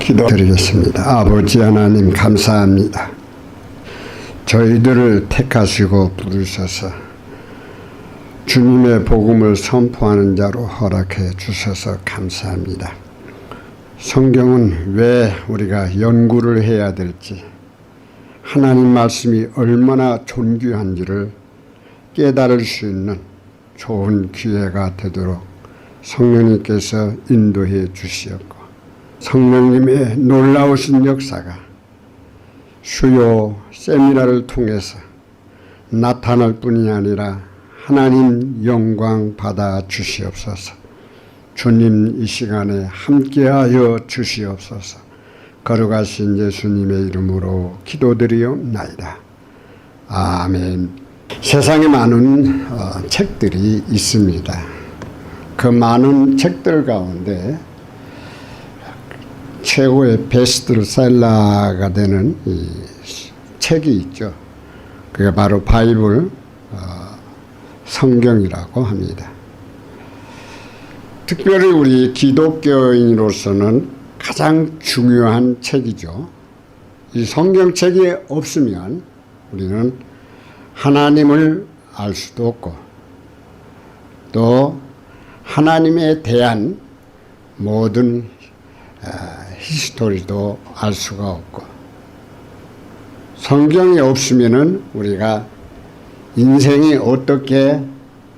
기도드리겠습니다. 아버지 하나님 감사합니다. 저희들을 택하시고 부르셔서 주님의 복음을 선포하는 자로 허락해 주셔서 감사합니다. 성경은 왜 우리가 연구를 해야 될지, 하나님 말씀이 얼마나 존귀한지를 깨달을 수 있는 좋은 기회가 되도록 성령님께서 인도해 주시었고, 성령님의 놀라우신 역사가 수요 세미나를 통해서 나타날 뿐이 아니라 하나님 영광 받아 주시옵소서. 주님 이 시간에 함께하여 주시옵소서. 거룩하신 예수님의 이름으로 기도드리옵나이다. 아멘. 세상에 많은 책들이 있습니다. 그 많은 책들 가운데 최고의 베스트셀러가 되는 이 책이 있죠. 그게 바로 바이블 성경이라고 합니다. 특별히 우리 기독교인으로서는 가장 중요한 책이죠. 이 성경책이 없으면 우리는 하나님을 알 수도 없고, 또 하나님에 대한 모든 히스토리도 알 수가 없고, 성경이 없으면은 우리가 인생이 어떻게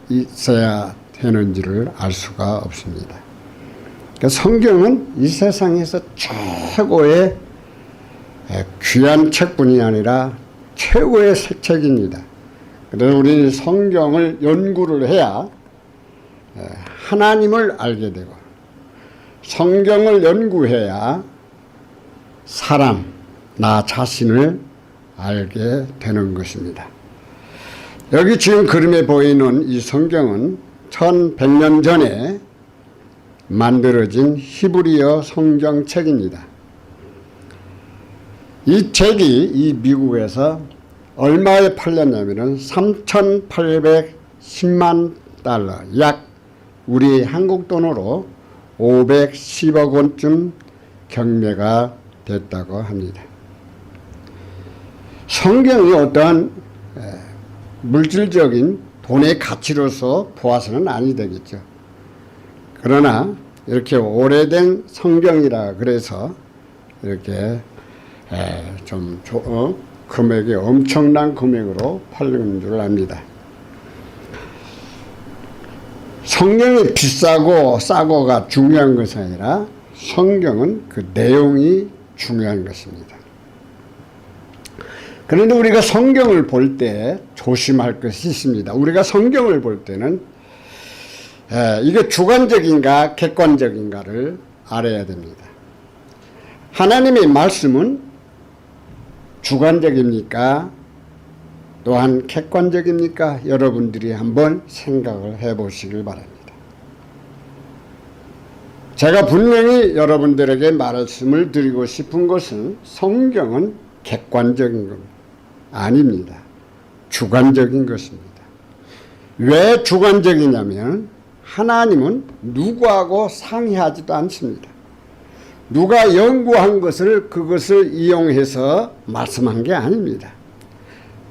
있어야 되는지를 알 수가 없습니다. 그러니까 성경은 이 세상에서 최고의 귀한 책뿐이 아니라 최고의 책입니다. 그래서 우리는 성경을 연구를 해야 하나님을 알게 되고, 성경을 연구해야 사람, 나 자신을 알게 되는 것입니다. 여기 지금 그림에 보이는 이 성경은 1100년 전에 만들어진 히브리어 성경책입니다. 이 책이 이 미국에서 얼마에 팔렸냐면 3,810만 달러, 약 우리 한국 돈으로 510억 원쯤 경매가 됐다고 합니다. 성경이 어떠한 물질적인 돈의 가치로서 보아서는 아니 되겠죠. 그러나 이렇게 오래된 성경이라 그래서 이렇게 좀 금액이 엄청난 금액으로 팔리는 줄 압니다. 성경이 비싸고 싸고가 중요한 것이 아니라 성경은 그 내용이 중요한 것입니다. 그런데 우리가 성경을 볼 때 조심할 것이 있습니다. 우리가 성경을 볼 때는 이게 주관적인가 객관적인가를 알아야 됩니다. 하나님의 말씀은 주관적입니까? 또한 객관적입니까? 여러분들이 한번 생각을 해보시길 바랍니다. 제가 분명히 여러분들에게 말씀을 드리고 싶은 것은 성경은 객관적인 겁니다. 아닙니다. 주관적인 것입니다. 왜 주관적이냐면 하나님은 누구하고 상의하지도 않습니다. 누가 연구한 것을 그것을 이용해서 말씀한 게 아닙니다.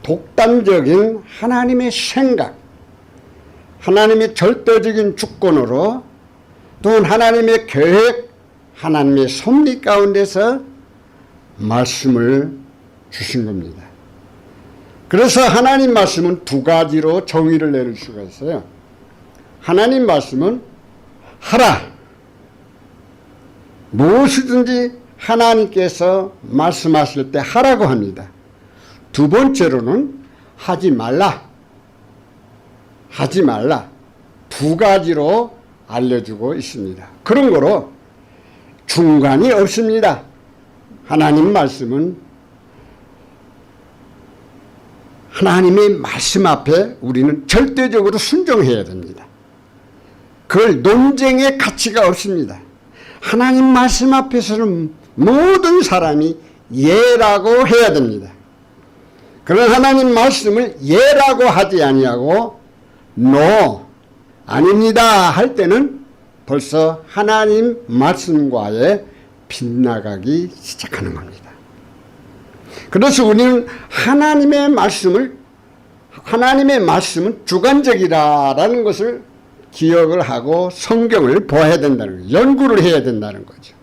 독단적인 하나님의 생각, 하나님의 절대적인 주권으로, 또는 하나님의 계획, 하나님의 섭리 가운데서 말씀을 주신 겁니다. 그래서 하나님 말씀은 두 가지로 정의를 내릴 수가 있어요. 하나님 말씀은 하라, 무엇이든지 하나님께서 말씀하실 때 하라고 합니다. 두 번째로는 하지 말라, 하지 말라, 두 가지로 알려주고 있습니다. 그런 거로 중간이 없습니다. 하나님 말씀은 하나님의 말씀 앞에 우리는 절대적으로 순종해야 됩니다. 그걸 논쟁의 가치가 없습니다. 하나님 말씀 앞에서는 모든 사람이 예라고 해야 됩니다. 그런 하나님 말씀을 예라고 하지 아니하고 no, 아닙니다 할 때는 벌써 하나님 말씀과의 빗나가기 시작하는 겁니다. 그래서 우리는 하나님의 말씀은 주관적이라는 것을 기억을 하고 성경을 보아야 된다는 거죠. 연구를 해야 된다는 거죠.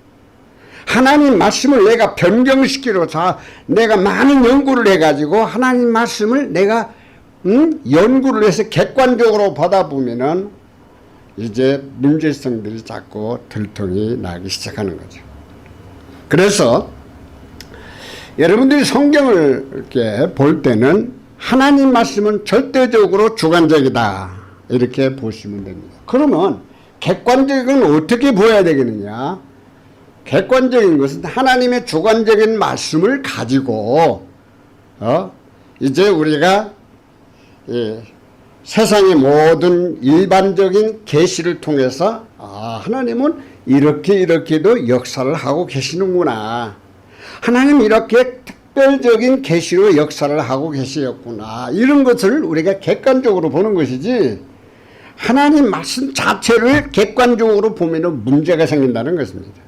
하나님 말씀을 내가 변경시키려서 내가 많은 연구를 해가지고 하나님 말씀을 내가 연구를 해서 객관적으로 보다 보면은 이제 문제성들이 자꾸 들통이 나기 시작하는 거죠. 그래서 여러분들이 성경을 이렇게 볼 때는 하나님 말씀은 절대적으로 주관적이다 이렇게 보시면 됩니다. 그러면 객관적인 건 어떻게 보아야 되겠느냐? 객관적인 것은 하나님의 주관적인 말씀을 가지고 이제 우리가 세상의 모든 일반적인 계시를 통해서 하나님은 이렇게도 역사를 하고 계시는구나. 하나님 이렇게 특별적인 계시로 역사를 하고 계시었구나. 이런 것을 우리가 객관적으로 보는 것이지 하나님 말씀 자체를 객관적으로 보면 문제가 생긴다는 것입니다.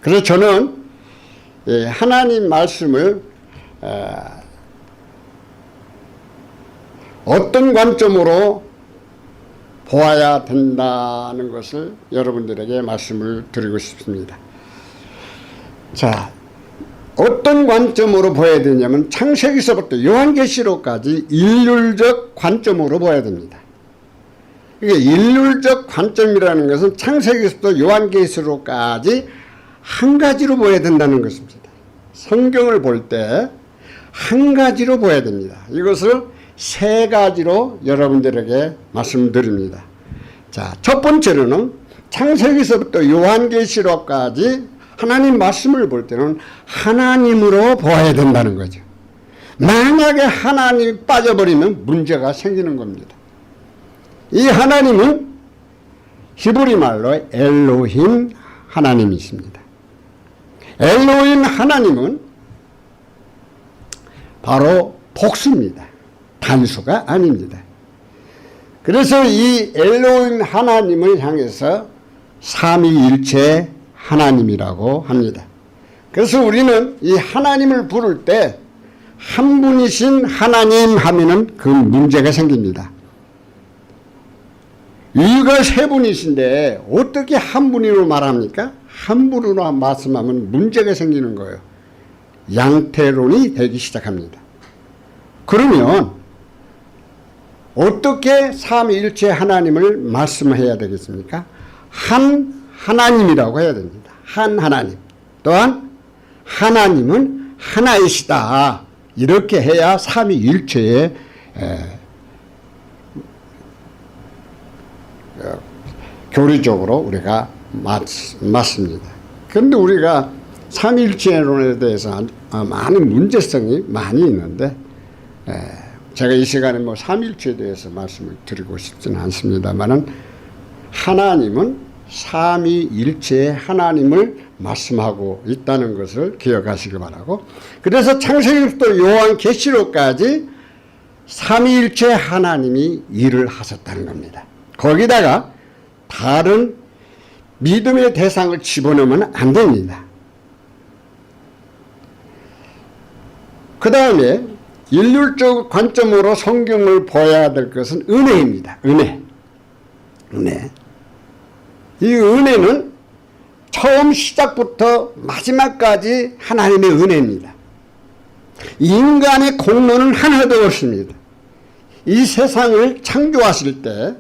그래서 저는 하나님 말씀을 어떤 관점으로 보아야 된다는 것을 여러분들에게 말씀을 드리고 싶습니다. 자, 어떤 관점으로 보아야 되냐면 창세기서부터 요한계시록까지 일률적 관점으로 보아야 됩니다. 이게 일률적 관점이라는 것은 창세기서부터 요한계시록까지 한 가지로 보아야 된다는 것입니다. 성경을 볼 때 한 가지로 보아야 됩니다. 이것을 세 가지로 여러분들에게 말씀드립니다. 자, 첫 번째로는 창세기서부터 요한계시록까지 하나님 말씀을 볼 때는 하나님으로 보아야 된다는 거죠. 만약에 하나님이 빠져버리면 문제가 생기는 겁니다. 이 하나님은 히브리 말로 엘로힘 하나님이십니다. 엘로힘 하나님은 바로 복수입니다. 단수가 아닙니다. 그래서 이 엘로힘 하나님을 향해서 삼위일체 하나님이라고 합니다. 그래서 우리는 이 하나님을 부를 때 한 분이신 하나님 하면은 그 문제가 생깁니다. 이유가 세 분이신데 어떻게 한 분으로 말합니까? 한 분으로 말씀하면 문제가 생기는 거예요. 양태론이 되기 시작합니다. 그러면 어떻게 삼위일체 하나님을 말씀해야 되겠습니까? 한 하나님이라고 해야 됩니다. 한 하나님. 또한 하나님은 하나이시다. 이렇게 해야 삼위일체에 교리적으로 우리가 맞습니다. 그런데 우리가 삼위일체론에 대해서 많은 문제성이 많이 있는데 제가 이 시간에 뭐 삼위일체에 대해서 말씀을 드리고 싶지는 않습니다만은 하나님은 삼위일체의 하나님을 말씀하고 있다는 것을 기억하시기 바라고, 그래서 창세기부터 요한계시록까지 삼위일체 하나님이 일을 하셨다는 겁니다. 거기다가 다른 믿음의 대상을 집어넣으면 안 됩니다. 그 다음에 일률적 관점으로 성경을 보아야 될 것은 은혜입니다. 은혜. 이 은혜는 처음 시작부터 마지막까지 하나님의 은혜입니다. 인간의 공로는 하나도 없습니다. 이 세상을 창조하실 때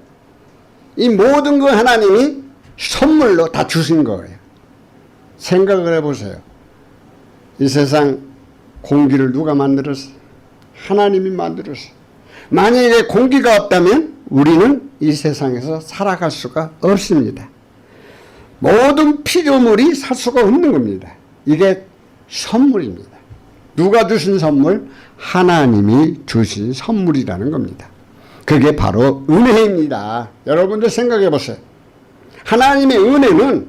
이 모든 거 하나님이 선물로 다 주신 거예요. 생각을 해보세요. 이 세상 공기를 누가 만들었어요? 하나님이 만들었어요. 만약에 공기가 없다면 우리는 이 세상에서 살아갈 수가 없습니다. 모든 피조물이 살 수가 없는 겁니다. 이게 선물입니다. 누가 주신 선물? 하나님이 주신 선물이라는 겁니다. 그게 바로 은혜입니다. 여러분들 생각해 보세요. 하나님의 은혜는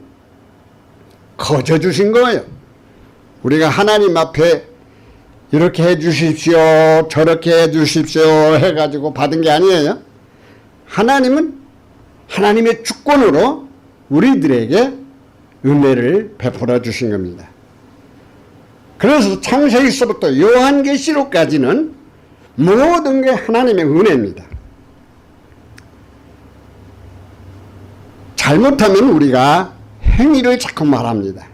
거저 주신 거예요. 우리가 하나님 앞에 이렇게 해 주십시오, 저렇게 해 주십시오 해가지고 받은 게 아니에요. 하나님은 하나님의 주권으로 우리들에게 은혜를 베풀어 주신 겁니다. 그래서 창세기서부터 요한계시록까지는 모든 게 하나님의 은혜입니다. 잘못하면 우리가 행위를 자꾸 말합니다.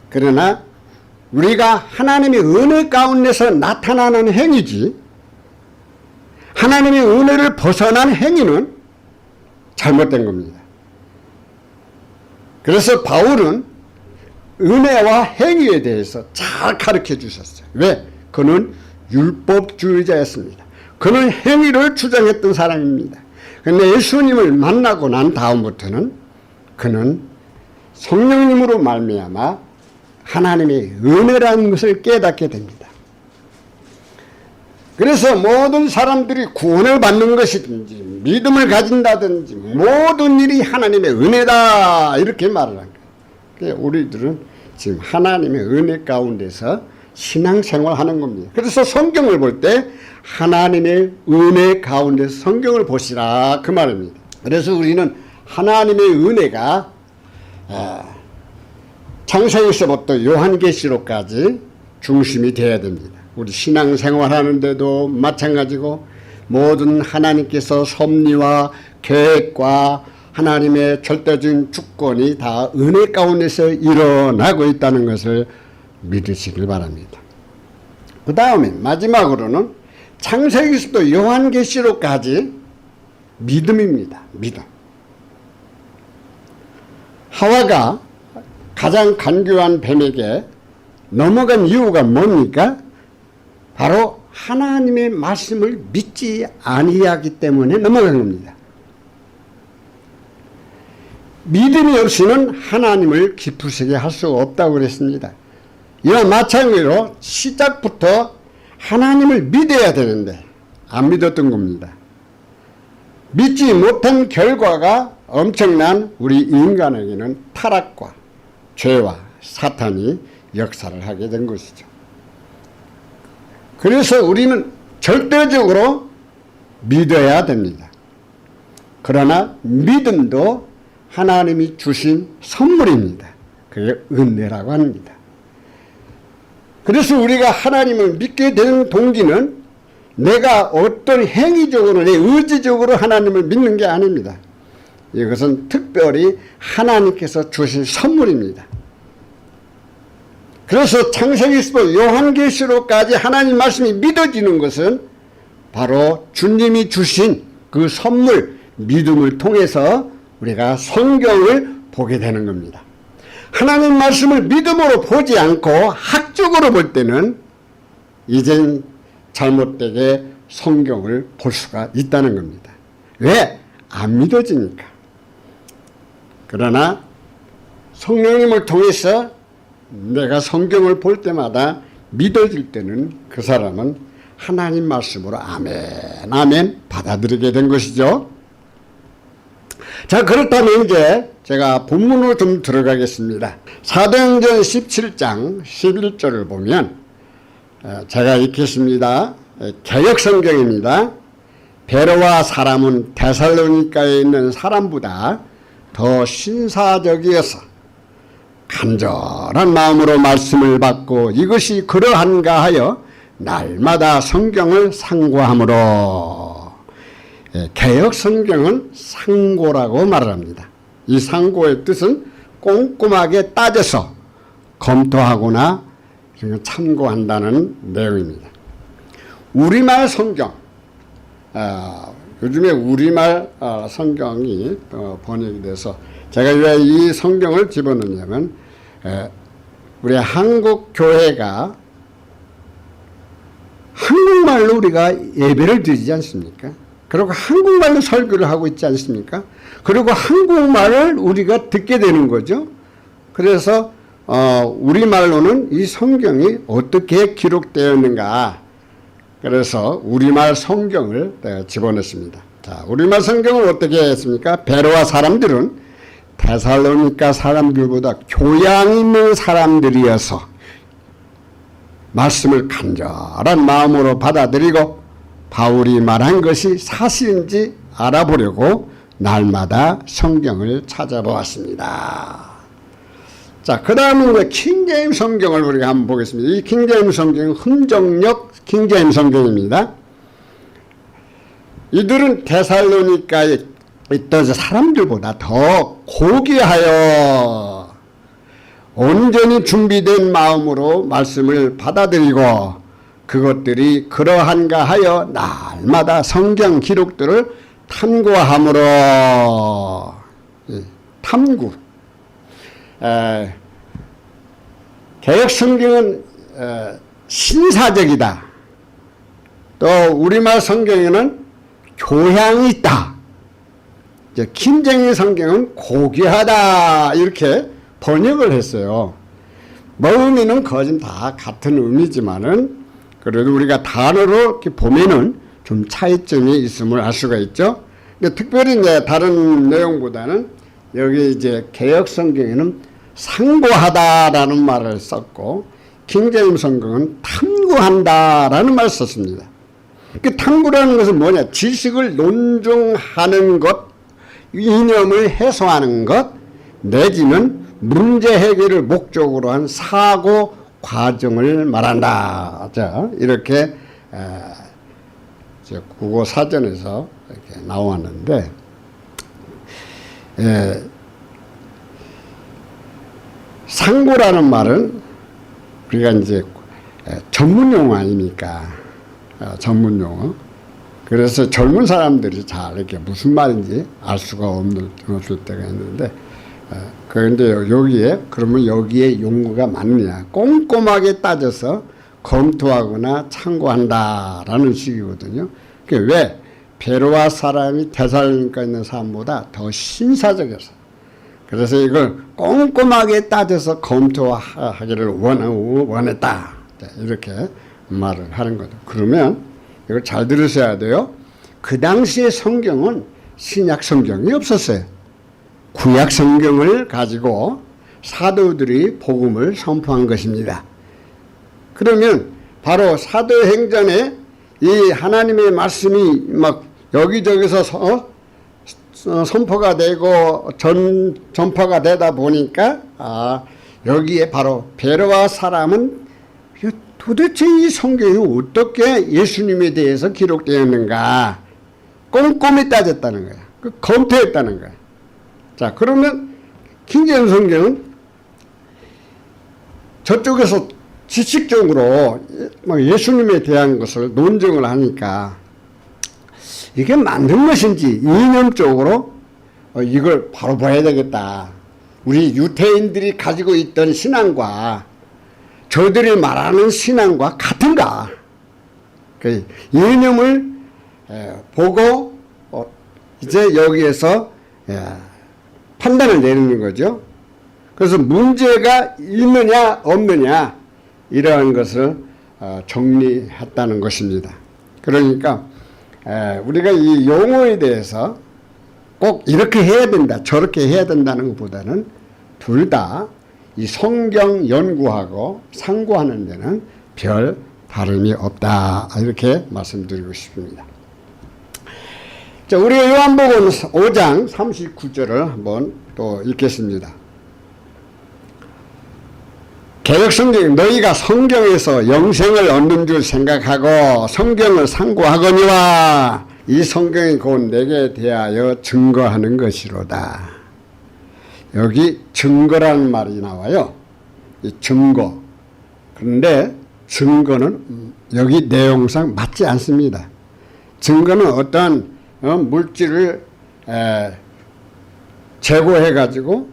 그러나 우리가 하나님의 은혜 가운데서 나타나는 행위지, 하나님의 은혜를 벗어난 행위는 잘못된 겁니다. 그래서 바울은 은혜와 행위에 대해서 잘 가르쳐 주셨어요. 왜? 그는 율법주의자였습니다. 그는 행위를 주장했던 사람입니다. 그런데 예수님을 만나고 난 다음부터는 그는 성령님으로 말미암아 하나님의 은혜라는 것을 깨닫게 됩니다. 그래서 모든 사람들이 구원을 받는 것이든지 믿음을 가진다든지 모든 일이 하나님의 은혜다 이렇게 말을 한 거예요. 우리들은 지금 하나님의 은혜 가운데서 신앙생활하는 겁니다. 그래서 성경을 볼 때 하나님의 은혜 가운데서 성경을 보시라 그 말입니다. 그래서 우리는 하나님의 은혜가 창세기서부터 요한계시록까지 중심이 되어야 됩니다. 우리 신앙생활 하는데도 마찬가지고 모든 하나님께서 섭리와 계획과 하나님의 절대적인 주권이 다 은혜 가운데서 일어나고 있다는 것을 믿으시길 바랍니다. 그 다음에 마지막으로는 창세기서부터 요한계시록까지 믿음입니다. 믿음. 하와가 가장 간교한 뱀에게 넘어간 이유가 뭡니까? 바로 하나님의 말씀을 믿지 아니하기 때문에 넘어간 겁니다. 믿음이 없이는 하나님을 기쁘시게 할 수 없다고 그랬습니다. 이와 마찬가지로 시작부터 하나님을 믿어야 되는데 안 믿었던 겁니다. 믿지 못한 결과가 엄청난 우리 인간에게는 타락과 죄와 사탄이 역사를 하게 된 것이죠. 그래서 우리는 절대적으로 믿어야 됩니다. 그러나 믿음도 하나님이 주신 선물입니다. 그게 은혜라고 합니다. 그래서 우리가 하나님을 믿게 되는 동기는 내가 어떤 행위적으로 내 의지적으로 하나님을 믿는 게 아닙니다. 이것은 특별히 하나님께서 주신 선물입니다. 그래서 창세기서부터 요한계시록까지 하나님 말씀이 믿어지는 것은 바로 주님이 주신 그 선물 믿음을 통해서 우리가 성경을 보게 되는 겁니다. 하나님 말씀을 믿음으로 보지 않고 학적으로 볼 때는 이젠 잘못되게 성경을 볼 수가 있다는 겁니다. 왜? 안 믿어지니까. 그러나 성령님을 통해서 내가 성경을 볼 때마다 믿어질 때는 그 사람은 하나님 말씀으로 아멘 아멘 받아들이게 된 것이죠. 자, 그렇다면 이제 제가 본문으로 좀 들어가겠습니다. 사도행전 17장 11절을 보면 제가 읽겠습니다. 개역성경입니다. 베로와 사람은 데살로니가에 있는 사람보다 더 신사적이어서 간절한 마음으로 말씀을 받고 이것이 그러한가 하여 날마다 성경을 상고하므로. 개역성경은 상고라고 말을 합니다. 이 상고의 뜻은 꼼꼼하게 따져서 검토하거나 참고한다는 내용입니다. 우리말 성경, 요즘에 우리말 성경이 번역이 돼서 제가 왜 이 성경을 집어넣냐면 우리 한국 교회가 한국말로 우리가 예배를 드리지 않습니까? 그리고 한국말로 설교를 하고 있지 않습니까? 그리고 한국말을 우리가 듣게 되는 거죠. 그래서 우리말로는 이 성경이 어떻게 기록되었는가, 그래서 우리말 성경을 내가 집어넣습니다. 자, 우리말 성경을 어떻게 했습니까? 베로와 사람들은 데살로니가 사람들보다 교양 있는 사람들이어서 말씀을 간절한 마음으로 받아들이고 바울이 말한 것이 사실인지 알아보려고 날마다 성경을 찾아보았습니다. 자, 그 다음은 킹제임스 성경을 우리가 한번 보겠습니다. 이 킹제임스 성경은 흥정역 킹제임스 성경입니다. 이들은 데살로니가에 있던 사람들보다 더 고귀하여 온전히 준비된 마음으로 말씀을 받아들이고 그것들이 그러한가 하여 날마다 성경 기록들을 탐구함으로 탐구. 개역 성경은 신사적이다. 또 우리말 성경에는 교양이 있다. 킹제임스 성경은 고귀하다 이렇게 번역을 했어요. 뭐 의미는 거진 다 같은 의미지만은 그래도 우리가 단어로 이렇게 보면은 좀 차이점이 있음을 알 수가 있죠. 근데 특별히 이제 다른 내용보다는 여기 이제 개역 성경에는 상고하다라는 말을 썼고 킹제임스 성경은 탐구한다라는 말을 썼습니다. 그 탐구라는 것은 뭐냐? 지식을 논증하는 것, 이념을 해소하는 것, 내지는 문제 해결을 목적으로 한 사고 과정을 말한다. 자, 이렇게 국어 사전에서 이렇게 나왔는데, 상고라는 말은 우리가 이제 전문 용어 아닙니까? 전문 용어. 그래서 젊은 사람들이 잘 이렇게 무슨 말인지 알 수가 없을 때가 있는데, 그런데 여기에, 그러면 여기에 용어가 맞느냐. 꼼꼼하게 따져서 검토하거나 참고한다라는 식이거든요. 그게 왜? 베로아 사람이 데살로니가 있는 사람보다 더 신사적이어서. 그래서 이걸 꼼꼼하게 따져서 검토하기를 원했다. 이렇게 말을 하는 거죠. 그러면 이걸 잘 들으셔야 돼요. 그 당시에 성경은 신약 성경이 없었어요. 구약 성경을 가지고 사도들이 복음을 선포한 것입니다. 그러면 바로 사도행전에 이 하나님의 말씀이 막 여기저기서 선포가 되고 전파가 되다 보니까 여기에 바로 베로아 사람은 도대체 이 성경이 어떻게 예수님에 대해서 기록되었는가 꼼꼼히 따졌다는 거야. 검토했다는 거야. 자, 그러면 킹제임스 성경은 저쪽에서 지식적으로 예수님에 대한 것을 논증을 하니까 이게 맞는 것인지 이념적으로 이걸 바로 봐야 되겠다. 우리 유태인들이 가지고 있던 신앙과 저들이 말하는 신앙과 같은가? 그 이념을 보고 이제 여기에서 판단을 내리는 거죠. 그래서 문제가 있느냐 없느냐 이러한 것을 정리했다는 것입니다. 그러니까 우리가 이 용어에 대해서 꼭 이렇게 해야 된다 저렇게 해야 된다는 것보다는 둘 다 이 성경 연구하고 상고하는 데는 별 다름이 없다 이렇게 말씀드리고 싶습니다. 자, 우리가 요한복음 5장 39절을 한번 또 읽겠습니다. 개역성경 너희가 성경에서 영생을 얻는 줄 생각하고 성경을 상고하거니와 이 성경이 곧 내게 대하여 증거하는 것이로다. 여기 증거라는 말이 나와요. 이 증거. 그런데 증거는 여기 내용상 맞지 않습니다. 증거는 어떠한 물질을 제고해 가지고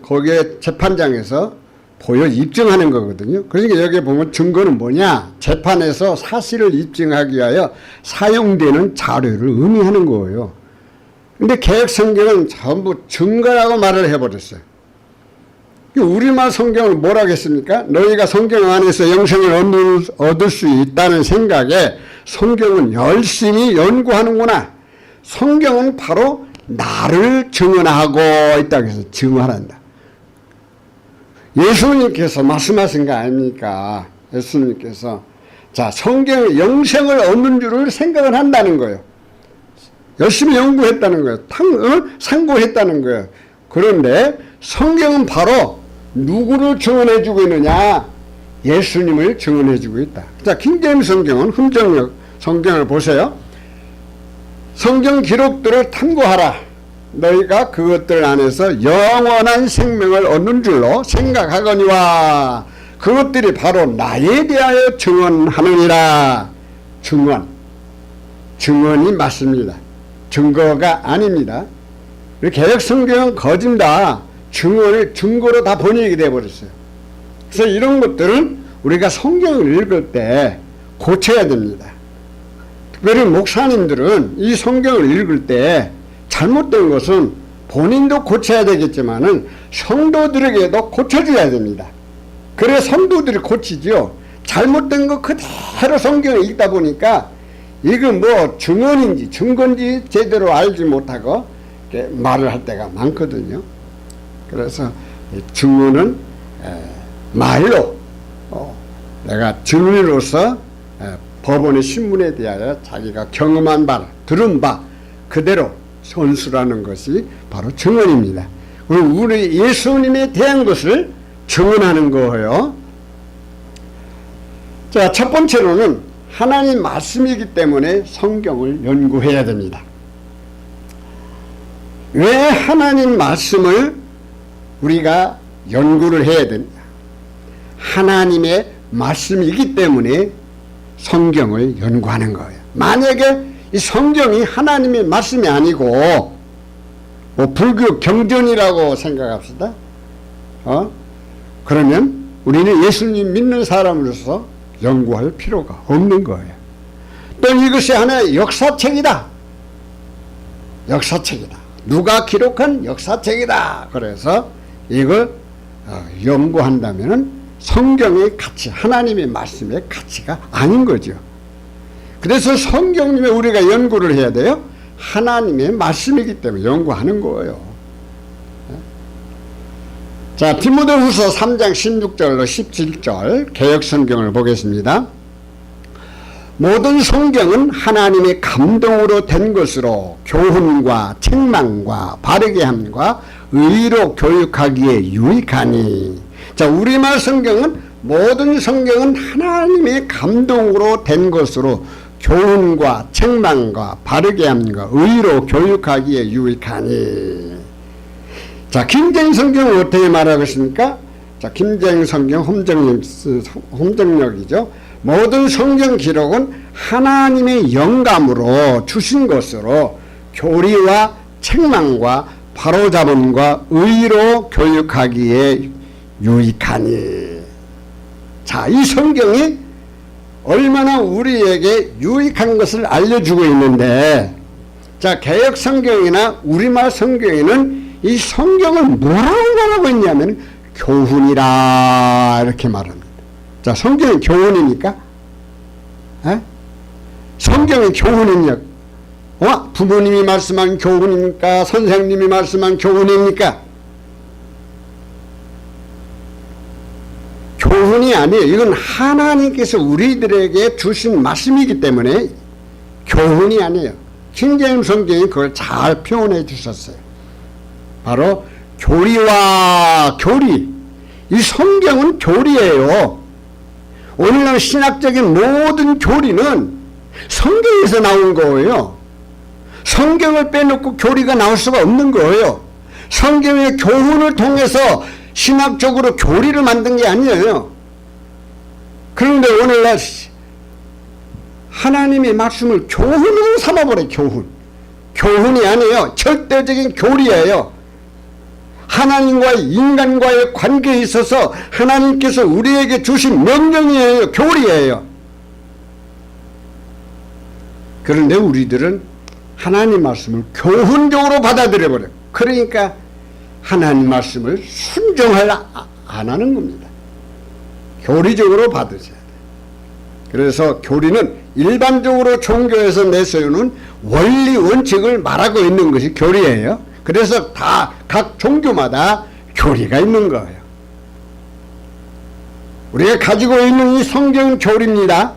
거기에 재판장에서 보여 입증하는 거거든요. 그러니까 여기 보면 증거는 뭐냐? 재판에서 사실을 입증하기 위하여 사용되는 자료를 의미하는 거예요. 근데 개역 성경은 전부 증거라고 말을 해버렸어요. 우리말 성경은 뭐라고 했습니까? 너희가 성경 안에서 영생을 얻을 수 있다는 생각에 성경은 열심히 연구하는구나. 성경은 바로 나를 증언하고 있다고 해서 증언한다. 예수님께서 말씀하신 거 아닙니까? 예수님께서 자 성경의 영생을 얻는 줄을 생각을 한다는 거예요. 열심히 연구했다는 거예요. 상고했다는 거예요. 그런데 성경은 바로 누구를 증언해주고 있느냐? 예수님을 증언해주고 있다. 자, 킹제임스 성경은 흠정역 성경을 보세요. 성경 기록들을 탐구하라. 너희가 그것들 안에서 영원한 생명을 얻는 줄로 생각하거니와 그것들이 바로 나에 대하여 증언하느니라. 증언이 맞습니다. 증거가 아닙니다. 개역 성경은 거짓다. 증언을 증거로 다 번역이 되어버렸어요. 그래서 이런 것들은 우리가 성경을 읽을 때 고쳐야 됩니다. 특별히 목사님들은 이 성경을 읽을 때 잘못된 것은 본인도 고쳐야 되겠지만은 성도들에게도 고쳐줘야 됩니다. 그래 성도들이 고치죠. 잘못된 거 그대로 성경을 읽다 보니까 이거 뭐 증언인지 증거인지 제대로 알지 못하고 말을 할 때가 많거든요. 그래서 증언은 말로 내가 증인으로서 법원의 신문에 대하여 자기가 경험한 바, 들은 바 그대로 선수라는 것이 바로 증언입니다. 우리 예수님에 대한 것을 증언하는 거예요. 자, 첫 번째로는 하나님 말씀이기 때문에 성경을 연구해야 됩니다. 왜 하나님 말씀을 우리가 연구를 해야 됩니다. 하나님의 말씀이기 때문에 성경을 연구하는 거예요. 만약에 이 성경이 하나님의 말씀이 아니고 뭐 불교 경전이라고 생각합시다. 그러면 우리는 예수님 믿는 사람으로서 연구할 필요가 없는 거예요. 또 이것이 하나의 역사책이다. 역사책이다. 누가 기록한 역사책이다. 그래서 이걸 연구한다면 성경의 가치, 하나님의 말씀의 가치가 아닌 거죠. 그래서 성경님에 우리가 연구를 해야 돼요. 하나님의 말씀이기 때문에 연구하는 거예요. 자, 디모데후서 3장 16절로 17절 개역성경을 보겠습니다. 모든 성경은 하나님의 감동으로 된 것으로 교훈과 책망과 바르게 함과 의로 교육하기에 유익하니. 자, 우리말 성경은 모든 성경은 하나님의 감동으로 된 것으로 교훈과 책망과 바르게 함과 의로 교육하기에 유익하니. 자, 김제임 성경은 어떻게 말하고 있습니까? 자, 김제임 성경 홈정역이죠. 모든 성경 기록은 하나님의 영감으로 주신 것으로 교리와 책망과 바로잡음과 의로 교육하기에 유익하니. 자, 이 성경이 얼마나 우리에게 유익한 것을 알려주고 있는데, 자, 개역 성경이나 우리말 성경에는 이 성경을 뭐라고 말하고 있냐면 교훈이라 이렇게 말합니다. 자, 성경이 교훈이니까? 성경이 교훈이냐? 부모님이 말씀한 교훈입니까? 선생님이 말씀한 교훈입니까? 교훈이 아니에요. 이건 하나님께서 우리들에게 주신 말씀이기 때문에 교훈이 아니에요. 킹제임 성경이 그걸 잘 표현해 주셨어요. 바로 교리와 교리. 이 성경은 교리예요. 오늘날 신학적인 모든 교리는 성경에서 나온 거예요. 성경을 빼놓고 교리가 나올 수가 없는 거예요. 성경의 교훈을 통해서 신학적으로 교리를 만든 게 아니에요. 그런데 오늘날 하나님의 말씀을 교훈으로 삼아버려요. 교훈이 아니에요. 절대적인 교리예요. 하나님과 인간과의 관계에 있어서 하나님께서 우리에게 주신 명령이에요. 교리예요. 그런데 우리들은 하나님 말씀을 교훈적으로 받아들여버려요. 그러니까 하나님 말씀을 순종을 안 하는 겁니다. 교리적으로 받으셔야 돼요. 그래서 교리는 일반적으로 종교에서 내세우는 원리 원칙을 말하고 있는 것이 교리예요. 그래서 다 각 종교마다 교리가 있는 거예요. 우리가 가지고 있는 이 성경은 교리입니다.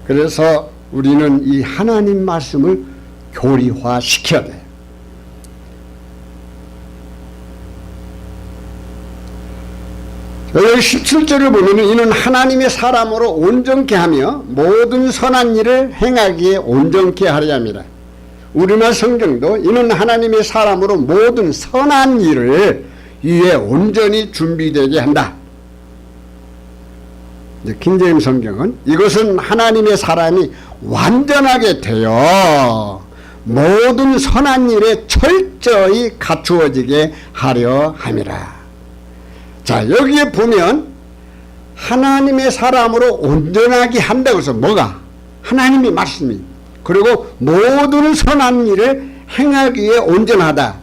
그래서 우리는 이 하나님 말씀을 교리화시켜야 돼요. 여기 17절을 보면 이는 하나님의 사람으로 온전케 하며 모든 선한 일을 행하기에 온전케 하려 함이라. 우리말 성경도 이는 하나님의 사람으로 모든 선한 일을 위해 온전히 준비되게 한다. 킹제임스 성경은 이것은 하나님의 사람이 완전하게 되어 모든 선한 일에 철저히 갖추어지게 하려 함이라. 자, 여기에 보면 하나님의 사람으로 온전하게 한다고 해서 뭐가? 하나님의 말씀이. 그리고 모든 선한 일을 행하기에 온전하다.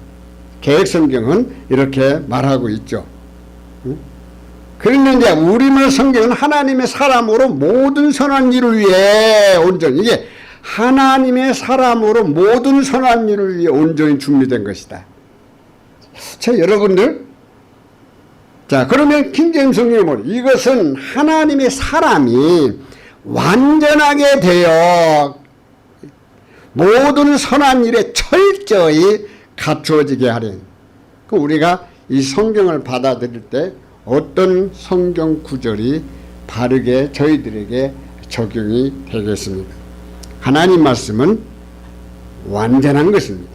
개혁성경은 이렇게 말하고 있죠. 그런데 우리말 성경은 하나님의 사람으로 모든 선한 일을 위해 온전. 이게 하나님의 사람으로 모든 선한 일을 위해 온전히 준비된 것이다. 자, 여러분들, 자, 그러면 킹제임스 성경이 뭐래? 이것은 하나님의 사람이 완전하게 되어 모든 선한 일에 철저히 갖추어지게 하려는. 우리가 이 성경을 받아들일 때 어떤 성경 구절이 바르게 저희들에게 적용이 되겠습니까? 하나님 말씀은 완전한 것입니다.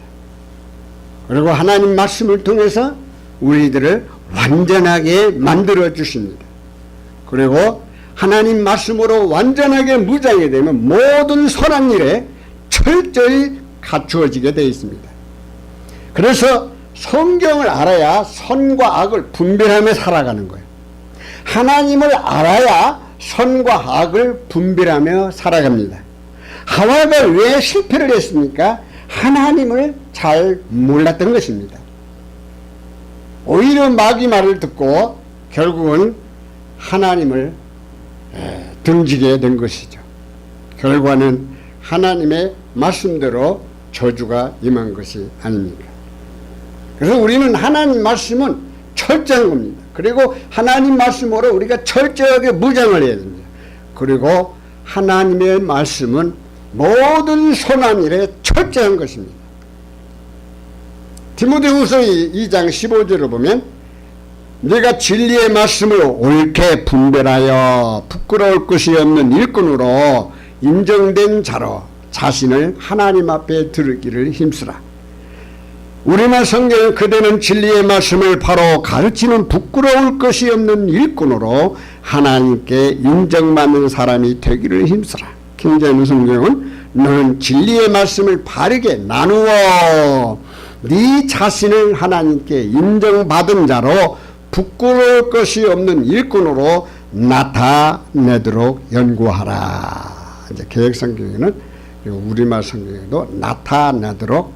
그리고 하나님 말씀을 통해서 우리들을 완전하게 만들어 주십니다. 그리고 하나님 말씀으로 완전하게 무장이 되면 모든 선한 일에 철저히 갖추어지게 되어 있습니다. 그래서 성경을 알아야 선과 악을 분별하며 살아가는 거예요. 하나님을 알아야 선과 악을 분별하며 살아갑니다. 하와가 왜 실패를 했습니까? 하나님을 잘 몰랐던 것입니다. 오히려 마귀 말을 듣고 결국은 하나님을 등지게 된 것이죠. 결과는 하나님의 말씀대로 저주가 임한 것이 아닙니까? 그래서 우리는 하나님 말씀은 철저한 겁니다. 그리고 하나님 말씀으로 우리가 철저하게 무장을 해야 됩니다. 그리고 하나님의 말씀은 모든 선한 일에 철저한 것입니다. 디모데후서 2장 15절을 보면 네가 진리의 말씀을 옳게 분별하여 부끄러울 것이 없는 일꾼으로 인정된 자로 자신을 하나님 앞에 드리기를 힘쓰라. 우리말 성경은 그대는 진리의 말씀을 바로 가르치는 부끄러울 것이 없는 일꾼으로 하나님께 인정받는 사람이 되기를 힘쓰라. 킹제임스 성경은 너는 진리의 말씀을 바르게 나누어 네 자신을 하나님께 인정받은 자로 부끄러울 것이 없는 일꾼으로 나타내도록 연구하라. 이제 개혁성경에는 우리말 성경에도 나타내도록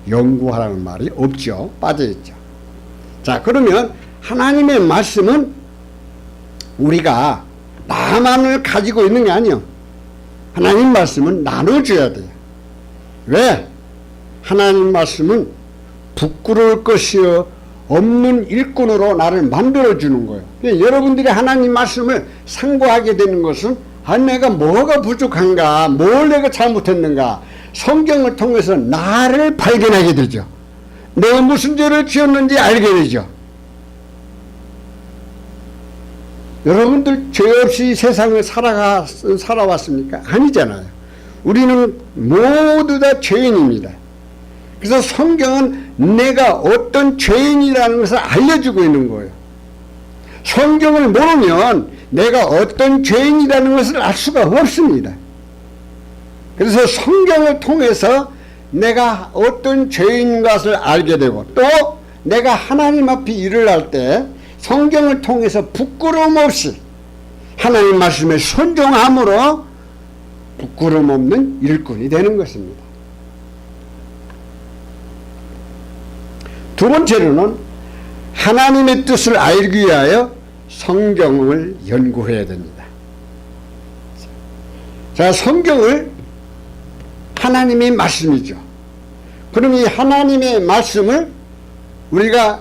연구하라는 말이 없죠. 빠져있죠. 자, 그러면 하나님의 말씀은 우리가 나만을 가지고 있는 게 아니에요. 하나님 말씀은 나눠줘야 돼요. 왜? 하나님 말씀은 부끄러울 것이 없는 일꾼으로 나를 만들어주는 거예요. 여러분들이 하나님 말씀을 상고하게 되는 것은 내가 뭐가 부족한가, 뭘 내가 잘못했는가, 성경을 통해서 나를 발견하게 되죠. 내가 무슨 죄를 지었는지 알게 되죠. 여러분들 죄 없이 세상을 살아왔습니까? 아니잖아요. 우리는 모두 다 죄인입니다. 그래서 성경은 내가 어떤 죄인이라는 것을 알려주고 있는 거예요. 성경을 모르면 내가 어떤 죄인이라는 것을 알 수가 없습니다. 그래서 성경을 통해서 내가 어떤 죄인 것을 알게 되고 또 내가 하나님 앞에 일을 할 때 성경을 통해서 부끄러움 없이 하나님 말씀에 순종함으로 부끄러움 없는 일꾼이 되는 것입니다. 두 번째로는 하나님의 뜻을 알기 위하여 성경을 연구해야 됩니다. 자, 성경을 하나님의 말씀이죠. 그럼 이 하나님의 말씀을 우리가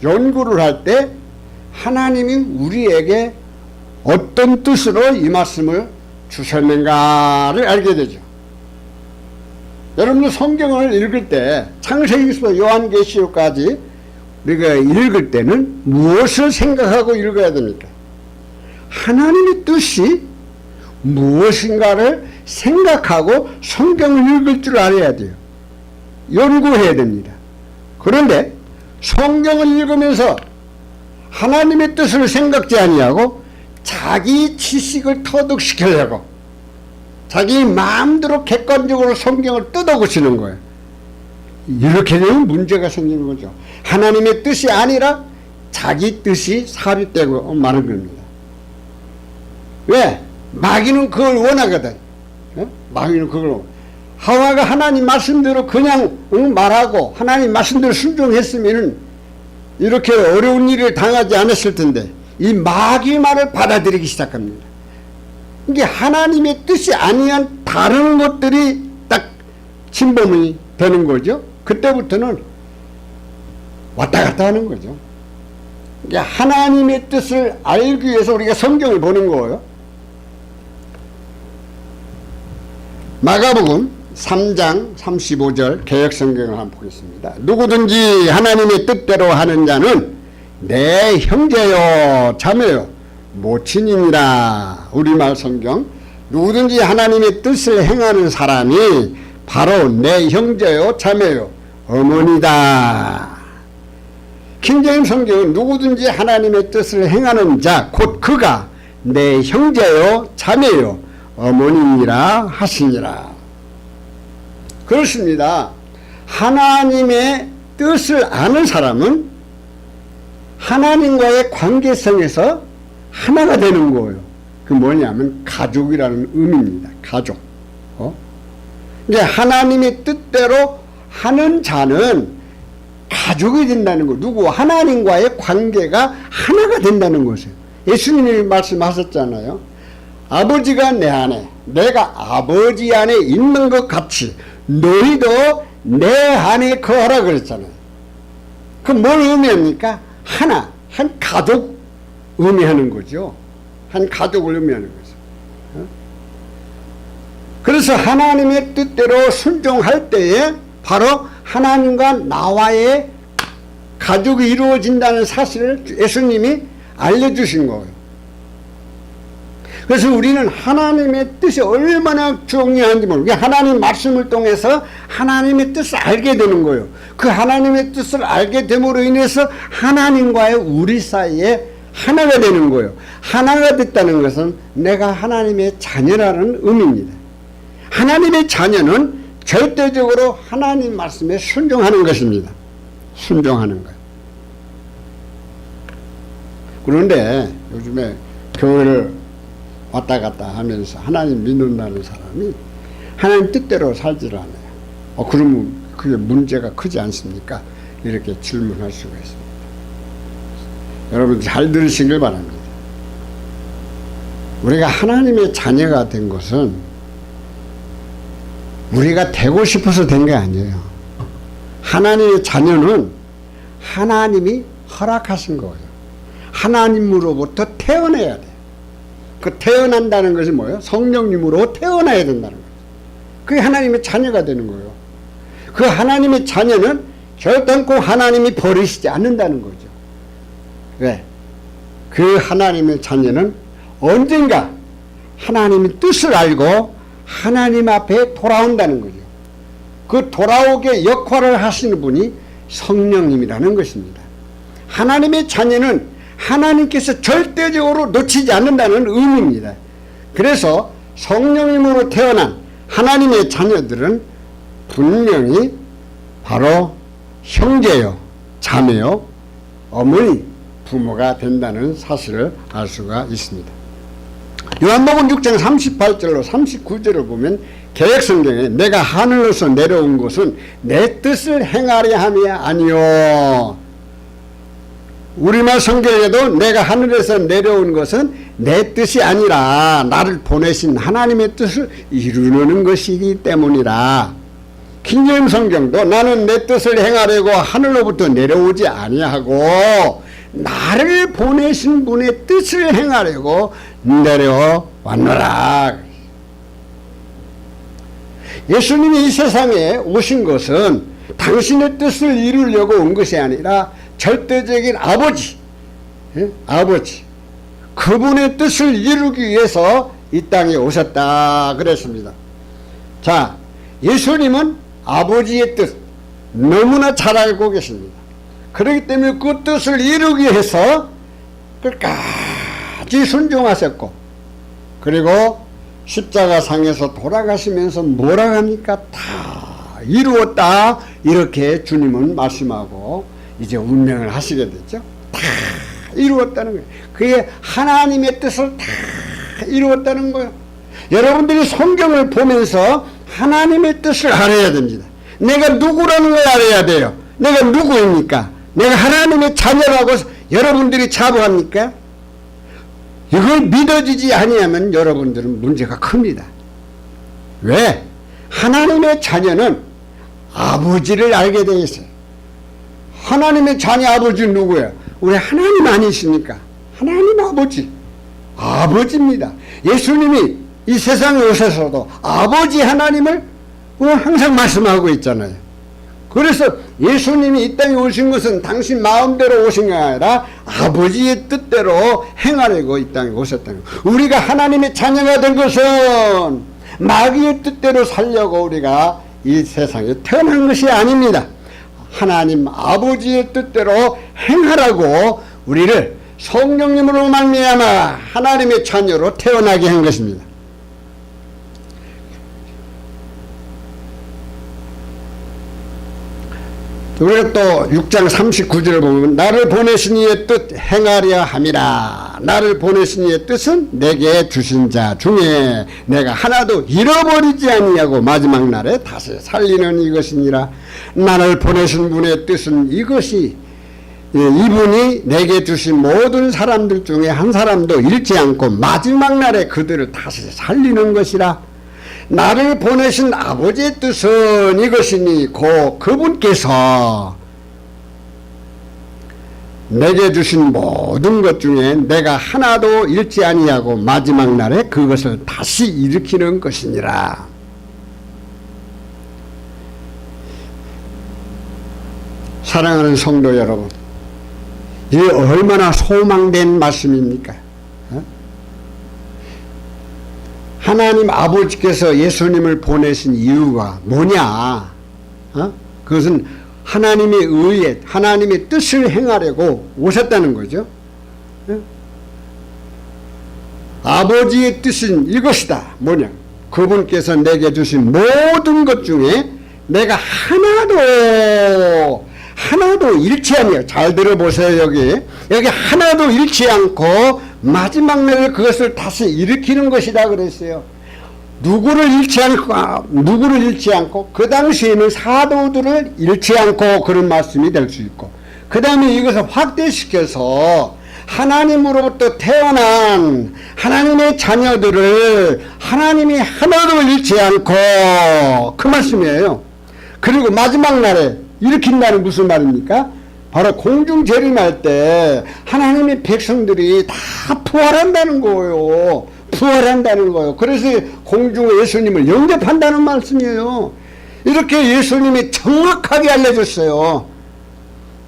연구를 할 때 하나님이 우리에게 어떤 뜻으로 이 말씀을 주셨는가를 알게 되죠. 여러분들 성경을 읽을 때 창세기부터 요한계시록까지 우리가 읽을 때는 무엇을 생각하고 읽어야 됩니까? 하나님의 뜻이 무엇인가를 생각하고 성경을 읽을 줄 알아야 돼요. 연구해야 됩니다. 그런데 성경을 읽으면서 하나님의 뜻을 생각지 아니하고 자기 지식을 터득시키려고 자기 마음대로 객관적으로 성경을 뜯어고치는 거예요. 이렇게 되면 문제가 생기는 거죠. 하나님의 뜻이 아니라 자기 뜻이 삽입되고 마는 겁니다. 왜? 마귀는 그걸 원하거든. 마귀는 그걸 하와가 하나님 말씀대로 그냥 말하고 하나님 말씀대로 순종했으면 이렇게 어려운 일을 당하지 않았을 텐데 이 마귀 말을 받아들이기 시작합니다. 이게 하나님의 뜻이 아니한 다른 것들이 딱 침범이 되는 거죠. 그때부터는 왔다 갔다 하는 거죠. 이게 하나님의 뜻을 알기 위해서 우리가 성경을 보는 거예요. 마가복음 3장 35절 개역성경을 한번 보겠습니다. 누구든지 하나님의 뜻대로 하는 자는 내 형제요 자매요 모친이니라. 우리말 성경 누구든지 하나님의 뜻을 행하는 사람이 바로 내 형제요 자매요 어머니다. 킹제임스 성경은 누구든지 하나님의 뜻을 행하는 자 곧 그가 내 형제요 자매요 어머니니라 하시니라. 그렇습니다. 하나님의 뜻을 아는 사람은 하나님과의 관계성에서 하나가 되는 거예요. 그 뭐냐면 가족이라는 의미입니다. 가족. 이제 하나님의 뜻대로 하는 자는 가족이 된다는 거. 누구? 하나님과의 관계가 하나가 된다는 것이에요. 예수님이 말씀하셨잖아요. 아버지가 내 안에, 내가 아버지 안에 있는 것 같이 너희도 내 안에 거하라 그랬잖아요. 그 뭘 의미합니까? 하나, 한 가족 의미하는 거죠. 한 가족을 의미하는 거죠. 그래서 하나님의 뜻대로 순종할 때에 바로 하나님과 나와의 가족이 이루어진다는 사실을 예수님이 알려주신 거예요. 그래서 우리는 하나님의 뜻이 얼마나 중요한지 모르고 하나님 말씀을 통해서 하나님의 뜻을 알게 되는 거예요. 그 하나님의 뜻을 알게 됨으로 인해서 하나님과의 우리 사이에 하나가 되는 거예요. 하나가 됐다는 것은 내가 하나님의 자녀라는 의미입니다. 하나님의 자녀는 절대적으로 하나님 말씀에 순종하는 것입니다. 순종하는 거예요. 그런데 요즘에 교회를 왔다 갔다 하면서 하나님 믿는다는 사람이 하나님 뜻대로 살지를 않아요. 그러면 그게 문제가 크지 않습니까? 이렇게 질문할 수가 있습니다. 여러분 잘 들으시길 바랍니다. 우리가 하나님의 자녀가 된 것은 우리가 되고 싶어서 된 게 아니에요. 하나님의 자녀는 하나님이 허락하신 거예요. 하나님으로부터 태어나야 돼요. 그 태어난다는 것이 뭐예요? 성령님으로 태어나야 된다는 거예요. 그게 하나님의 자녀가 되는 거예요. 그 하나님의 자녀는 결단코 하나님이 버리시지 않는다는 거죠. 왜? 그 하나님의 자녀는 언젠가 하나님의 뜻을 알고 하나님 앞에 돌아온다는 거죠. 그 돌아오게 역할을 하시는 분이 성령님이라는 것입니다. 하나님의 자녀는 하나님께서 절대적으로 놓치지 않는다는 의미입니다. 그래서 성령님으로 태어난 하나님의 자녀들은 분명히 바로 형제요, 자매요, 어머니, 부모가 된다는 사실을 알 수가 있습니다. 요한복음 6장 38절로 39절을 보면 개역성경에 내가 하늘로서 내려온 것은 내 뜻을 행하려 함이 아니요. 우리말 성경에도 내가 하늘에서 내려온 것은 내 뜻이 아니라 나를 보내신 하나님의 뜻을 이루는 것이기 때문이라. 킹제임스 성경도 나는 내 뜻을 행하려고 하늘로부터 내려오지 아니하고 나를 보내신 분의 뜻을 행하려고 내려왔노라. 예수님이 이 세상에 오신 것은 당신의 뜻을 이루려고 온 것이 아니라 절대적인 아버지, 예? 아버지, 그분의 뜻을 이루기 위해서 이 땅에 오셨다 그랬습니다. 자, 예수님은 아버지의 뜻 너무나 잘 알고 계십니다. 그렇기 때문에 그 뜻을 이루기 위해서 끝까지 순종하셨고, 그리고 십자가상에서 돌아가시면서 뭐라 합니까? 다 이루었다, 이렇게 주님은 말씀하고 이제 운명을 하시게 됐죠. 다 이루었다는 거예요. 그게 하나님의 뜻을 다 이루었다는 거예요. 여러분들이 성경을 보면서 하나님의 뜻을 알아야 됩니다. 내가 누구라는 걸 알아야 돼요. 내가 누구입니까? 내가 하나님의 자녀라고 여러분들이 자부합니까? 이걸 믿어지지 아니하면 여러분들은 문제가 큽니다. 왜? 하나님의 자녀는 아버지를 알게 되어 있어요. 하나님의 자녀 아버지는 누구예요? 우리 하나님 아니십니까? 하나님 아버지. 아버지입니다. 예수님이 이 세상에 오셔서도 아버지 하나님을 항상 말씀하고 있잖아요. 그래서 예수님이 이 땅에 오신 것은 당신 마음대로 오신 게 아니라 아버지의 뜻대로 행하려고 이 땅에 오셨다는 거예요. 우리가 하나님의 자녀가 된 것은 마귀의 뜻대로 살려고 우리가 이 세상에 태어난 것이 아닙니다. 하나님 아버지의 뜻대로 행하라고 우리를 성령님으로 말미암아 하나님의 자녀로 태어나게 한 것입니다. 우리가 또 6장 39절을 보면 나를 보내신 이의 뜻 행하려 함이라. 나를 보내신 이의 뜻은 내게 주신 자 중에 내가 하나도 잃어버리지 아니하고 마지막 날에 다시 살리는 이것이니라. 나를 보내신 분의 뜻은 이것이, 이분이 내게 주신 모든 사람들 중에 한 사람도 잃지 않고 마지막 날에 그들을 다시 살리는 것이라. 나를 보내신 아버지의 뜻은 이것이니 곧 그분께서 내게 주신 모든 것 중에 내가 하나도 잃지 아니하고 마지막 날에 그것을 다시 일으키는 것이니라. 사랑하는 성도 여러분, 이게 얼마나 소망된 말씀입니까? 하나님 아버지께서 예수님을 보내신 이유가 뭐냐? 그것은 하나님의 의에 하나님의 뜻을 행하려고 오셨다는 거죠. 아버지의 뜻은 이것이다. 뭐냐? 그분께서 내게 주신 모든 것 중에 내가 하나도 잃지 않아요. 잘 들어보세요. 여기 하나도 잃지 않고 마지막 날에 그것을 다시 일으키는 것이다 그랬어요. 누구를 잃지 않고 그 당시에는 사도들을 잃지 않고 그런 말씀이 될 수 있고, 그 다음에 이것을 확대시켜서 하나님으로부터 태어난 하나님의 자녀들을 하나님이 하나도 잃지 않고, 그 말씀이에요. 그리고 마지막 날에 일으킨다는 무슨 말입니까? 바로 공중 재림할 때 하나님의 백성들이 다 부활한다는 거예요. 부활한다는 거예요. 그래서 공중에 예수님을 영접한다는 말씀이에요. 이렇게 예수님이 정확하게 알려줬어요.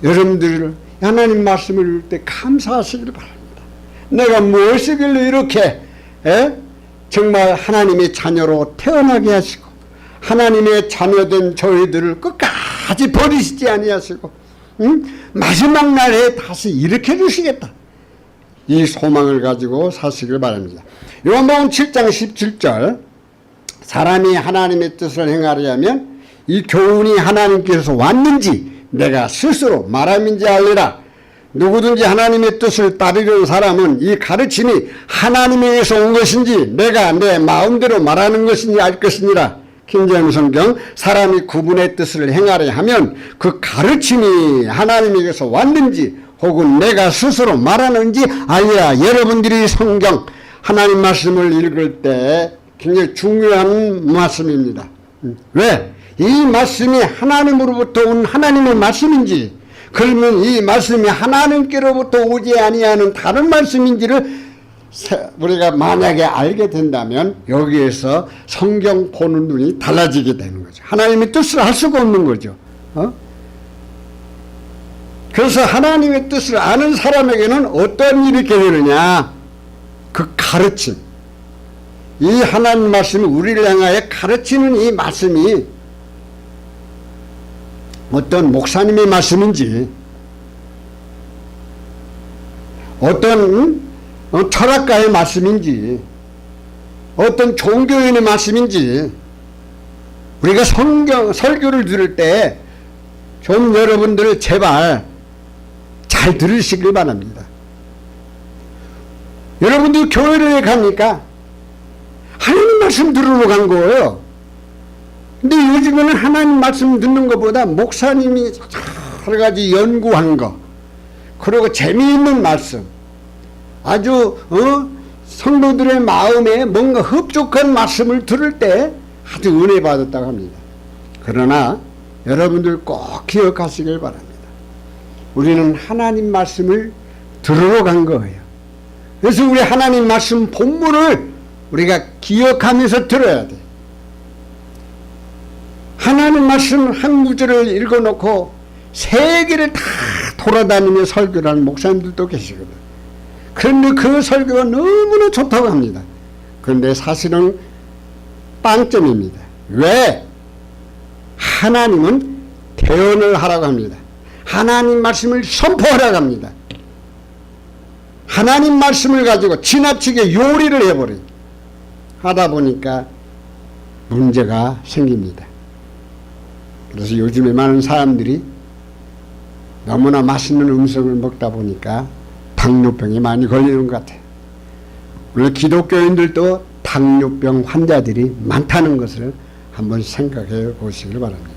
여러분들 하나님 말씀을 읽을 때 감사하시길 바랍니다. 내가 무엇이길래 이렇게 정말 하나님의 자녀로 태어나게 하시고 하나님의 자녀된 저희들을 끝까지 버리시지 아니하시고 마지막 날에 다시 일으켜 주시겠다. 이 소망을 가지고 사시길 바랍니다. 요한복음 7장 17절, 사람이 하나님의 뜻을 행하려면 이 교훈이 하나님께서 왔는지 내가 스스로 말함인지 알리라. 누구든지 하나님의 뜻을 따르려는 사람은 이 가르침이 하나님에게서 온 것인지 내가 내 마음대로 말하는 것인지 알 것이니라. 킹제임스 성경, 사람이 그분의 뜻을 행하려 하면 그 가르침이 하나님에게서 왔는지 혹은 내가 스스로 말하는지 알리라. 여러분들이 성경 하나님 말씀을 읽을 때 굉장히 중요한 말씀입니다. 왜? 이 말씀이 하나님으로부터 온 하나님의 말씀인지, 그러면 이 말씀이 하나님께로부터 오지 아니하는 다른 말씀인지를 우리가 만약에 알게 된다면 여기에서 성경 보는 눈이 달라지게 되는 거죠. 하나님의 뜻을 할 수가 없는 거죠. 그래서 하나님의 뜻을 아는 사람에게는 어떤 일이 있게 되느냐? 그 가르침. 이 하나님 말씀이 우리를 향하여 가르치는 이 말씀이 어떤 목사님의 말씀인지, 어떤 철학가의 말씀인지, 어떤 종교인의 말씀인지, 우리가 설교를 들을 때 좀 여러분들 제발 잘 들으시길 바랍니다. 여러분들 교회를 가니까 하나님 말씀 들으러 간 거예요. 근데 요즘에는 하나님 말씀 듣는 것보다 목사님이 여러 가지 연구한 거, 그리고 재미있는 말씀, 아주 성도들의 마음에 뭔가 흡족한 말씀을 들을 때 아주 은혜 받았다고 합니다. 그러나 여러분들 꼭 기억하시길 바랍니다. 우리는 하나님 말씀을 들으러 간 거예요. 그래서 우리 하나님 말씀 본문을 우리가 기억하면서 들어야 돼. 하나님 말씀 한 구절을 읽어놓고 세계를 다 돌아다니며 설교를 하는 목사님들도 계시거든. 그런데 그 설교가 너무나 좋다고 합니다. 그런데 사실은 빵점입니다. 왜? 하나님은 대언을 하라고 합니다. 하나님 말씀을 선포하라고 합니다. 하나님 말씀을 가지고 지나치게 요리를 해버린 하다 보니까 문제가 생깁니다. 그래서 요즘에 많은 사람들이 너무나 맛있는 음식을 먹다 보니까 당뇨병이 많이 걸리는 것 같아요. 오늘 기독교인들도 당뇨병 환자들이 많다는 것을 한번 생각해 보시길 바랍니다.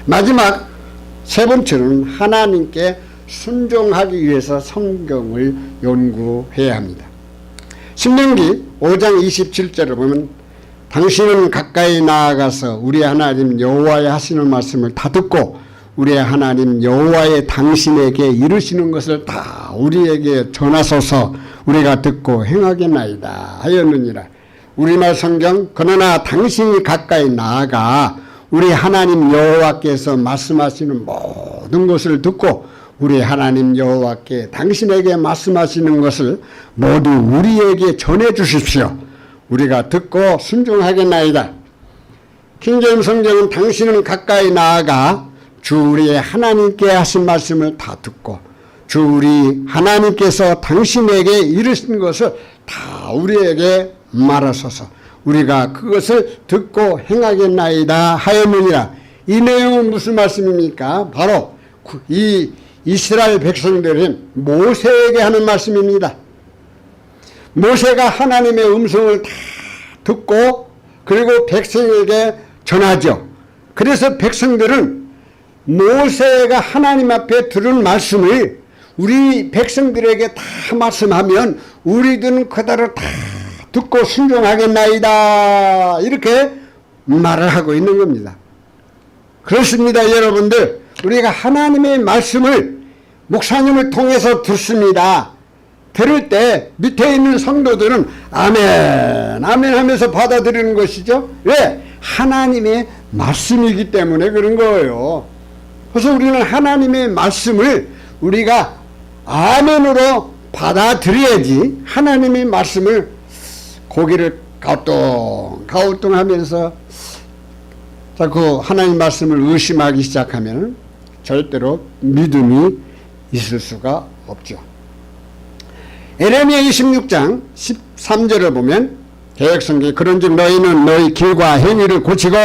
마지막 세 번째는 하나님께 순종하기 위해서 성경을 연구해야 합니다. 신명기 5장 27절을 보면 당신은 가까이 나아가서 우리 하나님 여호와의 하시는 말씀을 다 듣고 우리 하나님 여호와의 당신에게 이르시는 것을 다 우리에게 전하소서 우리가 듣고 행하겠나이다 하였느니라. 우리말 성경 그러나 당신이 가까이 나아가 우리 하나님 여호와께서 말씀하시는 모든 것을 듣고 우리 하나님 여호와께 당신에게 말씀하시는 것을 모두 우리에게 전해 주십시오. 우리가 듣고 순종하겠나이다. 킹제임 성경은 당신은 가까이 나아가 주 우리의 하나님께 하신 말씀을 다 듣고 주 우리 하나님께서 당신에게 이르신 것을 다 우리에게 말하소서 우리가 그것을 듣고 행하겠나이다 하였느니라. 이 내용은 무슨 말씀입니까? 바로 이 이스라엘 백성들은 모세에게 하는 말씀입니다. 모세가 하나님의 음성을 다 듣고 그리고 백성에게 전하죠. 그래서 백성들은 모세가 하나님 앞에 들은 말씀을 우리 백성들에게 다 말씀하면 우리들은 그대로 다 듣고 순종하겠나이다 이렇게 말을 하고 있는 겁니다. 그렇습니다. 여러분들 우리가 하나님의 말씀을 목사님을 통해서 듣습니다. 들을 때 밑에 있는 성도들은 아멘 아멘 하면서 받아들이는 것이죠. 왜? 하나님의 말씀이기 때문에 그런 거예요. 그래서 우리는 하나님의 말씀을 우리가 아멘으로 받아들여야지 하나님의 말씀을 고개를 가우뚱하면서 자꾸 하나님 말씀을 의심하기 시작하면 절대로 믿음이 있을 수가 없죠. 에레미야 26장 13절을 보면 개역성경에 그런즉 너희는 너희 길과 행위를 고치고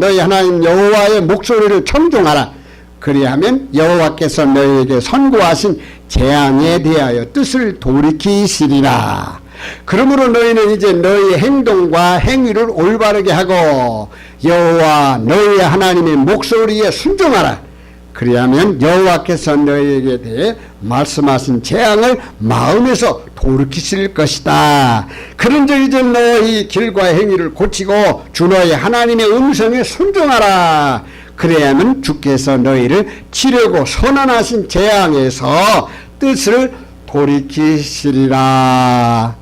너희 하나님 여호와의 목소리를 청종하라. 그리하면 여호와께서 너희에게 선고하신 재앙에 대하여 뜻을 돌이키시리라. 그러므로 너희는 이제 너희의 행동과 행위를 올바르게 하고 여호와 너희의 하나님의 목소리에 순종하라. 그리하면 여호와께서 너희에게 대해 말씀하신 재앙을 마음에서 돌이키실 것이다. 그런즉 이제 너희 길과 행위를 고치고 주 너희 하나님의 음성에 순종하라. 그래야만 주께서 너희를 치려고 선언하신 재앙에서 뜻을 돌이키시리라.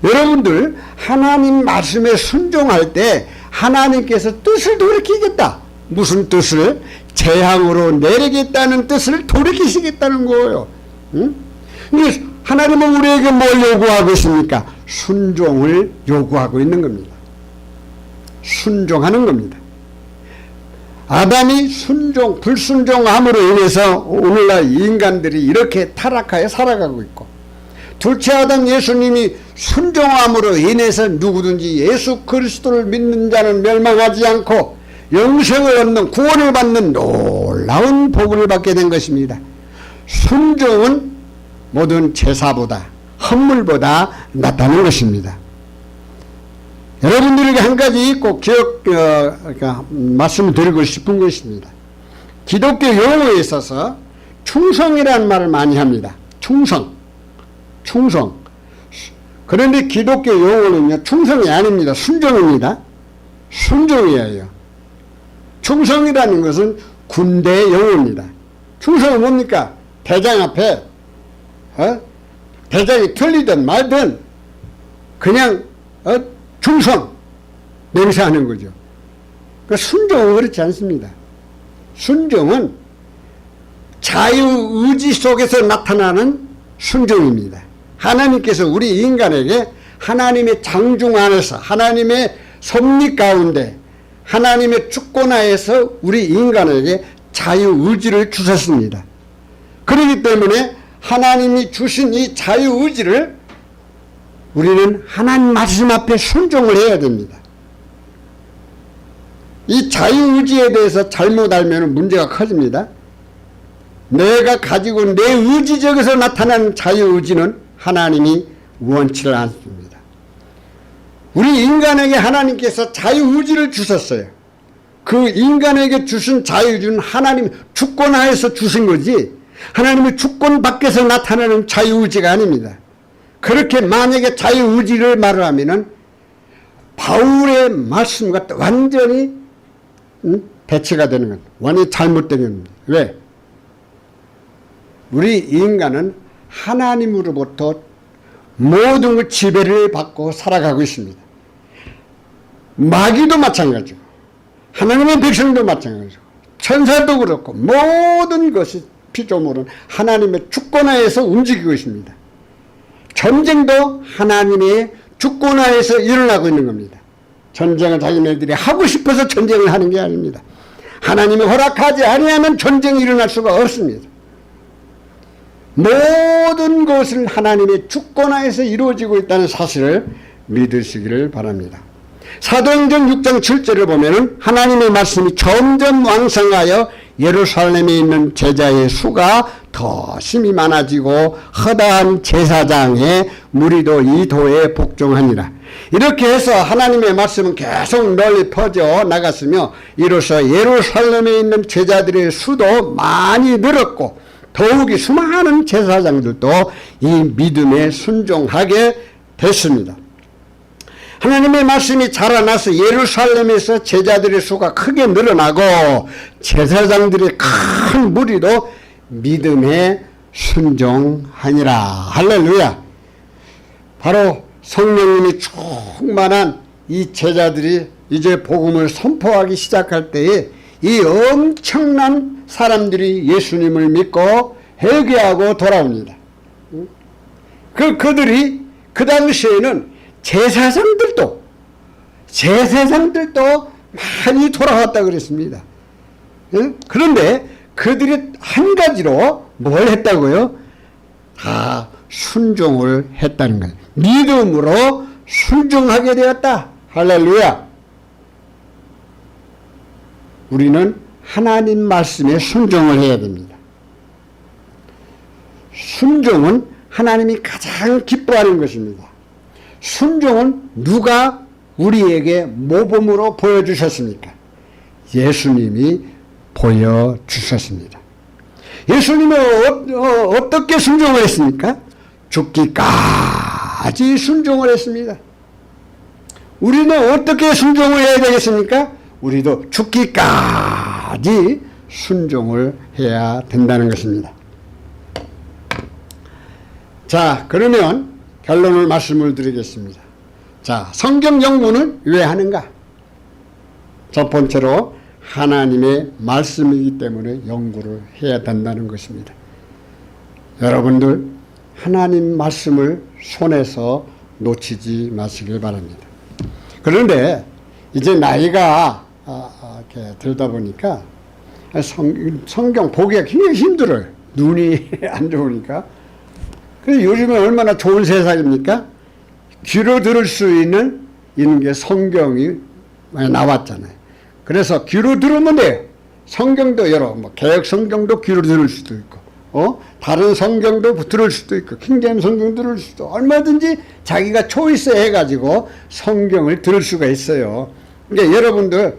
여러분들 하나님 말씀에 순종할 때 하나님께서 뜻을 돌이키겠다. 무슨 뜻을? 재앙으로 내리겠다는 뜻을 돌이키시겠다는 거예요. 응? 근데 하나님은 우리에게 뭘 요구하고 있습니까? 순종을 요구하고 있는 겁니다. 순종하는 겁니다. 아담이 불순종함으로 인해서 오늘날 인간들이 이렇게 타락하여 살아가고 있고, 둘째 아담 예수님이 순종함으로 인해서 누구든지 예수 그리스도를 믿는 자는 멸망하지 않고 영생을 얻는 구원을 받는 놀라운 복을 받게 된 것입니다. 순종은 모든 제사보다 헌물보다 낫다는 것입니다. 여러분들에게 한 가지 꼭 말씀을 드리고 싶은 것입니다. 기독교 용어에 있어서 충성이라는 말을 많이 합니다. 충성. 그런데 기독교 용어는요, 충성이 아닙니다. 순종입니다. 순종이에요. 충성이라는 것은 군대 용어입니다. 충성은 뭡니까? 대장 앞에 대장이 틀리든 말든 그냥 충성 맹세하는 거죠. 그러니까 순종은 그렇지 않습니다. 순종은 자유의지 속에서 나타나는 순종입니다. 하나님께서 우리 인간에게 하나님의 장중 안에서 하나님의 섭리 가운데 하나님의 주권 하에서 우리 인간에게 자유의지를 주셨습니다. 그렇기 때문에 하나님이 주신 이 자유의지를 우리는 하나님 말씀 앞에 순종을 해야 됩니다. 이 자유의지에 대해서 잘못 알면 문제가 커집니다. 내가 가지고 내 의지적에서 나타나는 자유의지는 하나님이 원치를 않습니다. 우리 인간에게 하나님께서 자유의지를 주셨어요. 그 인간에게 주신 자유의지는 하나님 주권 하에서 주신 거지 하나님의 주권 밖에서 나타나는 자유의지가 아닙니다. 그렇게 만약에 자유의지를 말을 하면은 바울의 말씀과 완전히 배치가 되는 것, 완전히 잘못된 겁니다. 왜? 우리 인간은 하나님으로부터 모든 걸 지배를 받고 살아가고 있습니다. 마귀도 마찬가지고 하나님의 백성도 마찬가지고 천사도 그렇고 모든 것이 피조물은 하나님의 주권하에서 움직이고 있습니다. 전쟁도 하나님의 주권하에서 일어나고 있는 겁니다. 전쟁을 자기네들이 하고 싶어서 전쟁을 하는 게 아닙니다. 하나님이 허락하지 아니하면 전쟁이 일어날 수가 없습니다. 모든 것을 하나님의 주권하에서 이루어지고 있다는 사실을 믿으시기를 바랍니다. 사도행전 6장 7절을 보면은 하나님의 말씀이 점점 왕성하여 예루살렘에 있는 제자의 수가 더 심히 많아지고 허다한 제사장의 무리도 이 도에 복종하니라. 이렇게 해서 하나님의 말씀은 계속 널리 퍼져 나갔으며 이로써 예루살렘에 있는 제자들의 수도 많이 늘었고 더욱이 수많은 제사장들도 이 믿음에 순종하게 됐습니다. 하나님의 말씀이 자라나서 예루살렘에서 제자들의 수가 크게 늘어나고 제사장들의 큰 무리도 믿음에 순종하니라. 할렐루야. 바로 성령님이 충만한 이 제자들이 이제 복음을 선포하기 시작할 때에 이 엄청난 사람들이 예수님을 믿고 회개하고 돌아옵니다. 그들이 그 당시에는 제사장들도 많이 돌아왔다 그랬습니다. 그런데 그들이 한 가지로 뭘 했다고요? 다 순종을 했다는 거예요. 믿음으로 순종하게 되었다. 할렐루야. 우리는 하나님 말씀에 순종을 해야 됩니다. 순종은 하나님이 가장 기뻐하는 것입니다. 순종은 누가 우리에게 모범으로 보여주셨습니까? 예수님이 보여주셨습니다. 예수님은 어떻게 순종을 했습니까? 죽기까지 순종을 했습니다. 우리는 어떻게 순종을 해야 되겠습니까? 우리도 죽기까지 순종을 해야 된다는 것입니다. 자, 그러면 결론을 말씀을 드리겠습니다. 자, 성경 연구는 왜 하는가? 첫 번째로 하나님의 말씀이기 때문에 연구를 해야 된다는 것입니다. 여러분들 하나님 말씀을 손에서 놓치지 마시길 바랍니다. 그런데 이제 나이가 이렇게 들다 보니까 성경 보기가 굉장히 힘들어요. 눈이 안 좋으니까. 그래서 요즘에 얼마나 좋은 세상입니까? 귀로 들을 수 있는 게 성경이 나왔잖아요. 그래서 귀로 들으면 돼요. 성경도 여러 개역 성경도 귀로 들을 수도 있고 다른 성경도 들을 수도 있고 킹제임스 성경 들을 수도 얼마든지 자기가 초이스 해가지고 성경을 들을 수가 있어요. 그러니까 여러분들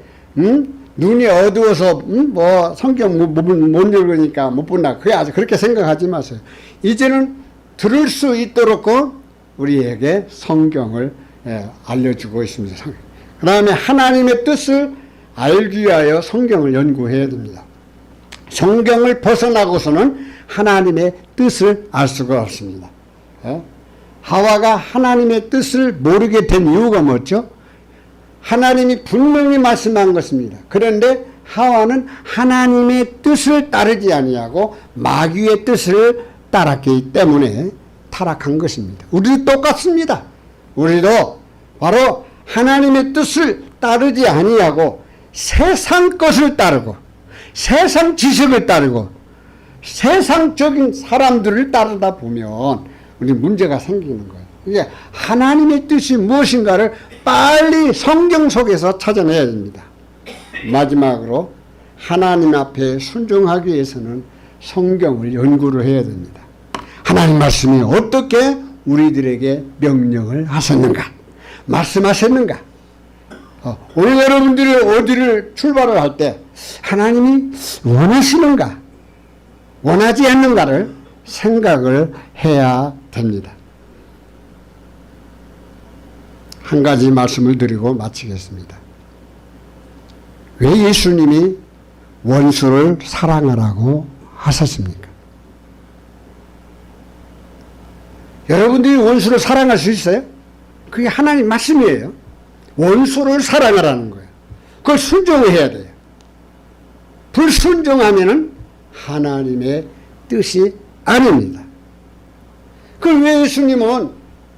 눈이 어두워서 뭐 성경 못 읽으니까 못 본다 그렇게 생각하지 마세요. 이제는 들을 수 있도록 우리에게 성경을 알려주고 있습니다. 그 다음에 하나님의 뜻을 알기 위하여 성경을 연구해야 됩니다. 성경을 벗어나고서는 하나님의 뜻을 알 수가 없습니다. 하와가 하나님의 뜻을 모르게 된 이유가 뭐죠? 하나님이 분명히 말씀한 것입니다. 그런데 하와는 하나님의 뜻을 따르지 아니하고 마귀의 뜻을 따랐기 때문에 타락한 것입니다. 우리도 똑같습니다. 우리도 바로 하나님의 뜻을 따르지 아니하고 세상 것을 따르고 세상 지식을 따르고 세상적인 사람들을 따르다 보면 우리 문제가 생기는 거예요. 이게 하나님의 뜻이 무엇인가를 빨리 성경 속에서 찾아내야 됩니다. 마지막으로 하나님 앞에 순종하기 위해서는 성경을 연구를 해야 됩니다. 하나님 말씀이 어떻게 우리들에게 명령을 하셨는가, 말씀하셨는가. 오늘 여러분들이 어디를 출발을 할 때 하나님이 원하시는가, 원하지 않는가를 생각을 해야 됩니다. 한 가지 말씀을 드리고 마치겠습니다. 왜 예수님이 원수를 사랑하라고 하셨습니까? 여러분들이 원수를 사랑할 수 있어요? 그게 하나님 말씀이에요. 원수를 사랑하라는 거예요. 그걸 순종해야 돼요. 불순종하면은 하나님의 뜻이 아닙니다. 그럼 왜 예수님은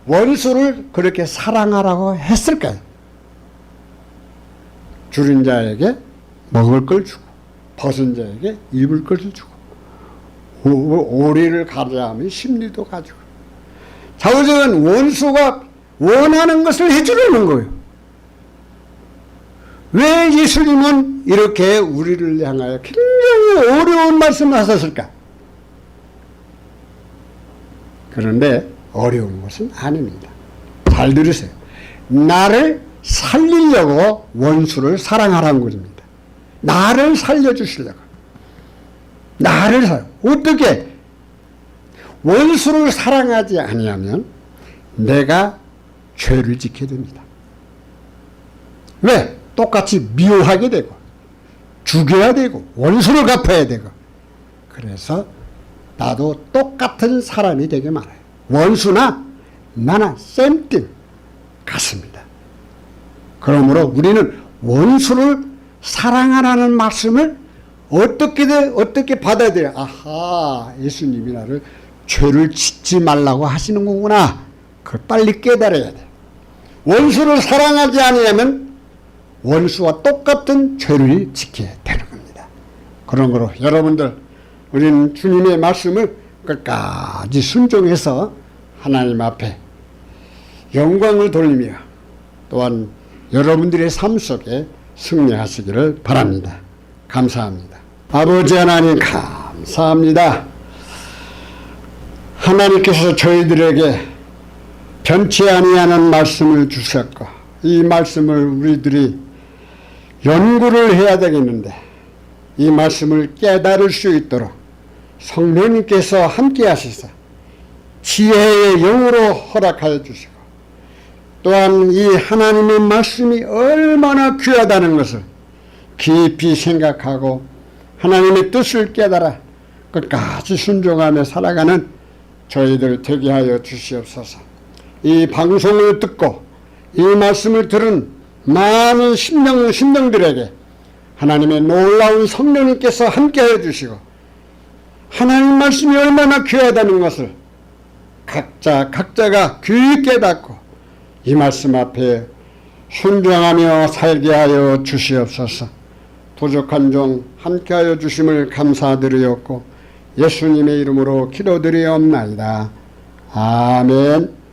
원수를 그렇게 사랑하라고 했을까요? 줄인 자에게 먹을 걸 주고 벗은 자에게 입을 것을 주고 오리를 가르려 하면 심리도 가지고 자우적은 원수가 원하는 것을 해주려는 거예요. 왜 예수님은 이렇게 우리를 향하여 굉장히 어려운 말씀을 하셨을까? 그런데 어려운 것은 아닙니다. 잘 들으세요. 나를 살리려고 원수를 사랑하라는 것입니다. 나를 살려주시려고. 어떻게? 원수를 사랑하지 아니하면 내가 죄를 짓게 됩니다. 왜? 똑같이 미워하게 되고 죽여야 되고 원수를 갚아야 되고 그래서 나도 똑같은 사람이 되게 말아요. 원수나 나나 쌤띵 같습니다. 그러므로 우리는 원수를 사랑하라는 말씀을 어떻게 받아들여야 아하 예수님이 나를 죄를 짓지 말라고 하시는 거구나. 그걸 빨리 깨달아야 돼. 원수를 사랑하지 않으면 원수와 똑같은 죄를 지게 되는 겁니다. 그러므로 여러분들 우리는 주님의 말씀을 끝까지 순종해서 하나님 앞에 영광을 돌리며 또한 여러분들의 삶 속에 승리하시기를 바랍니다. 감사합니다. 아버지 하나님 감사합니다. 하나님께서 저희들에게 변치 아니하는 말씀을 주셨고 이 말씀을 우리들이 연구를 해야 되겠는데 이 말씀을 깨달을 수 있도록 성령님께서 함께 하시사 지혜의 영으로 허락하여 주시고 또한 이 하나님의 말씀이 얼마나 귀하다는 것을 깊이 생각하고 하나님의 뜻을 깨달아 끝까지 순종하며 살아가는 저희들 되게 하여 주시옵소서. 이 방송을 듣고 이 말씀을 들은 많은 심령들에게 하나님의 놀라운 성령님께서 함께하여 주시고 하나님 말씀이 얼마나 귀하다는 것을 각자가 귀히 깨닫고 이 말씀 앞에 순종하며 살게 하여 주시옵소서. 부족한 종 함께하여 주심을 감사드리옵고 예수님의 이름으로 기도드리옵나이다. 아멘.